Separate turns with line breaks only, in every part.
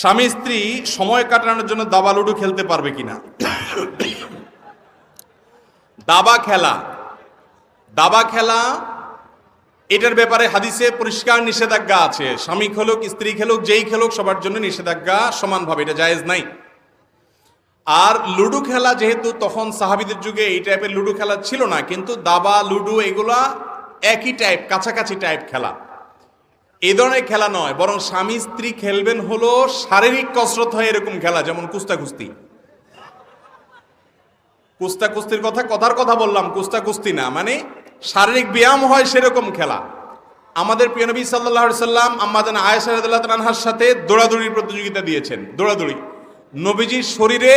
স্বামী স্ত্রী সময় কাটানোর জন্য দাবা লুডো খেলতে পারবে কিনা? দাবা খেলা এটার ব্যাপারে হাদিসে পরিষ্কার নিষেধাজ্ঞা আছে। স্বামী খেলুক স্ত্রী খেলুক যেই খেলুক সবার জন্য নিষেধাজ্ঞা সমানভাবে, এটা জায়েজ নাই। আর লুডো খেলা যেহেতু তখন সাহাবীদের যুগে এই টাইপের লুডো খেলা ছিল না, কিন্তু দাবা লুডো এগুলা একই টাইপ, কাছাকাছি টাইপ খেলা, এই ধরনের খেলা নয়। বরং স্বামী স্ত্রী খেলবেন হলো শারীরিক কসরত হয় এরকম খেলা, যেমন কুস্তির কথার কথা বললাম, কুস্তি না, মানে শারীরিক ব্যায়াম হয় সেরকম খেলা। আমাদের প্রিয় নবী সাল্লাল্লাহু আলাইহি সাল্লাম আম্মাজান আয়েশা রাদিয়াল্লাহু তাআলা আনহার সাথে দৌড়াদৌড়ির প্রতিযোগিতা দিয়েছেন। দৌড়াদৌড়ি, নবীজির শরীরে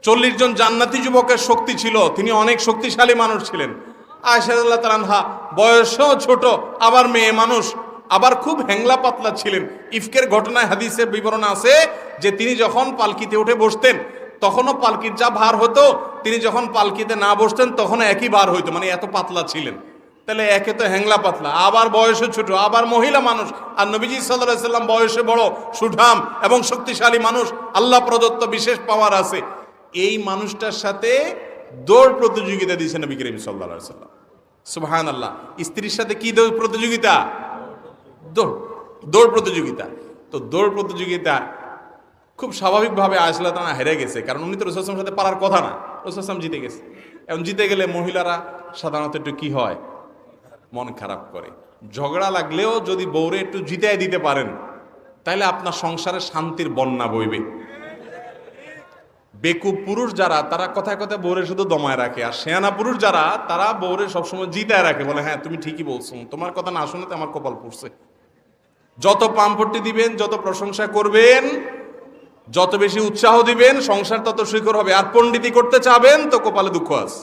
40 জন জান্নাতি যুবকের শক্তি ছিল, তিনি অনেক শক্তিশালী মানুষ ছিলেন। আয়েশা রাদিয়াল্লাহু তাআলা আনহা বয়সও ছোট, আবার মেয়ে মানুষ, আবার খুব হ্যাংলা পাতলা ছিলেন। ইফকের ঘটনায় হাদিসে বিবরণ আছে যে তিনি যখন পালকিতে উঠে বসতেন তখনও পালকির যা ভার হতো, তিনি যখন পালকিতে না বসতেন তখন একই ভার হইতো, মানে এত পাতলা ছিলেন। তাহলে একে তো হ্যাংলা পাতলা, আবার বয়সে ছোট, আবার মহিলা মানুষ, আর নবীজি সাল্লাল্লাহু আলাইহি সাল্লাম বয়সে বড়, সুঠাম এবং শক্তিশালী মানুষ, আল্লাহ প্রদত্ত বিশেষ পাওয়ার আছে। এই মানুষটার সাথে দৌড় প্রতিযোগিতা দিয়েছেন নবী করিম সাল্লাল্লাহু আলাইহি সাল্লাম। সুবহানাল্লাহ। স্ত্রীর সাথে কি দৌড় প্রতিযোগিতা? দৌড় প্রতিযোগিতা। তো দৌড় প্রতিযোগিতা খুব স্বাভাবিকভাবে আয়েশা রাদিয়াল্লাহু তাআলা হেরে গেছে, কারণ উনি তো রাসূল সাল্লাল্লাহু আলাইহি ওয়াসাল্লামের সাথে পারার কথা না। রাসূল সাল্লাল্লাহু আলাইহি ওয়াসাল্লাম জিতে গেছে। এখন জিতে গেলে মহিলারা সাধারণত একটু কি হয়, মন খারাপ করে। ঝগড়া লাগলেও যদি বউরে একটু জিতায় দিতে পারেন তাহলে আপনার সংসারে শান্তির বন্যা বইবে। বেকুব পুরুষ যারা, তারা কথায় কথায় বউরে শুধু দমায় রাখে, আর শেয়ানা পুরুষ যারা, তারা বউরে সবসময় জিতায় রাখে, বলে হ্যাঁ তুমি ঠিকই বলছো, তোমার কথা না শুনে তো আমার কপাল পড়ছে। যত পাম্পটি দিবেন, যত প্রশংসা করবেন, যত বেশি উৎসাহ দিবেন, সংসার তত সুখকর হবে। আর পণ্ডিতি করতে চাবেন তো কপালে দুঃখ আছে।